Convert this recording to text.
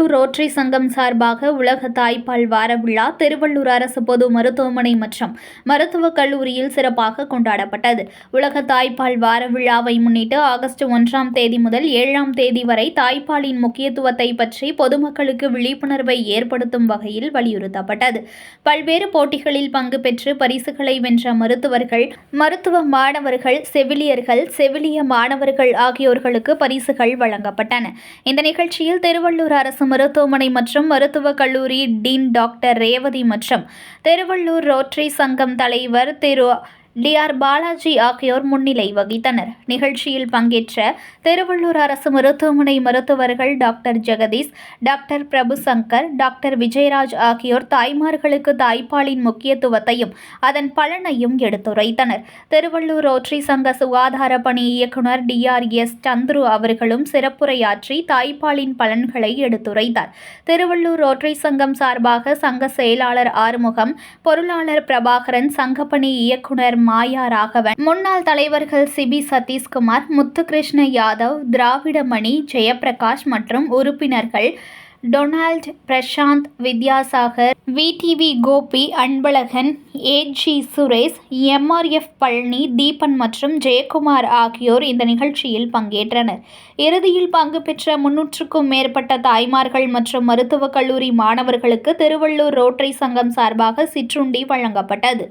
Tiruvallur rotary சங்கம் சார்பாக உலக தாய்ப்பால் வார விழா திருவள்ளூர் அரசு பொது மருத்துவமனை மற்றும் மருத்துவக் கல்லூரியில் சிறப்பாக கொண்டாடப்பட்டது. உலக தாய்ப்பால் வார விழாவை முன்னிட்டு ஆகஸ்ட் 1ஆம் தேதி முதல் 7ஆம் தேதி வரை தாய்ப்பாலின் முக்கியத்துவத்தை பற்றி பொதுமக்களுக்கு விழிப்புணர்வை ஏற்படுத்தும் வகையில் வலியுறுத்தப்பட்டது. பல்வேறு போட்டிகளில் பங்கு பெற்று பரிசுகளை வென்ற மருத்துவர்கள், மருத்துவ மாணவர்கள், செவிலியர்கள், செவிலிய மாணவர்கள் ஆகியோர்களுக்கு பரிசுகள் வழங்கப்பட்டன. இந்த நிகழ்ச்சியில் திருவள்ளூர் அரசு மருத்துவமனை மற்றும் மருத்துவக் கல்லூரி டீன் டாக்டர் ரேவதி மற்றும் திருவள்ளூர் ரோட்டரி சங்கம் தலைவர் திரு DR பாலாஜி ஆகியோர் முன்னிலை வகித்தனர். நிகழ்ச்சியில் பங்கேற்ற திருவள்ளூர் அரசு மருத்துவமனை மருத்துவர்கள் doctor Jagadish, doctor Prabhushankar, doctor Vijayaraj ஆகியோர் தாய்மார்களுக்கு தாய்ப்பாலின் முக்கியத்துவத்தையும் அதன் பலனையும் எடுத்துரைத்தனர். திருவள்ளூர் ரோட்டரி சங்க சுகாதார பணி இயக்குனர் DRS சந்துரு அவர்களும் சிறப்புரையாற்றி தாய்ப்பாலின் பலன்களை எடுத்துரைத்தார். திருவள்ளூர் ரோட்டரி சங்கம் சார்பாக சங்க செயலாளர் ஆறுமுகம், பொருளாளர் பிரபாகரன், சங்கப்பணி இயக்குனர் மாயா ராகவன், முன்னாள் தலைவர்கள் சிபி சதீஷ்குமார், முத்துகிருஷ்ண யாதவ், திராவிடமணி, ஜெயபிரகாஷ் மற்றும் உறுப்பினர்கள் Donald, Prashanth, Vidyasagar, VTV Gopi, Anbazhagan, AG Suresh, MRF Palani, Deepan மற்றும் ஜெயக்குமார் ஆகியோர் இந்த நிகழ்ச்சியில் பங்கேற்றனர். இறுதியில் பங்கு பெற்ற 300க்கும் மேற்பட்ட தாய்மார்கள் மற்றும் மருத்துவக் கல்லூரி மாணவர்களுக்கு திருவள்ளூர் ரோட்டரி சங்கம் சார்பாக சிற்றுண்டி வழங்கப்பட்டது.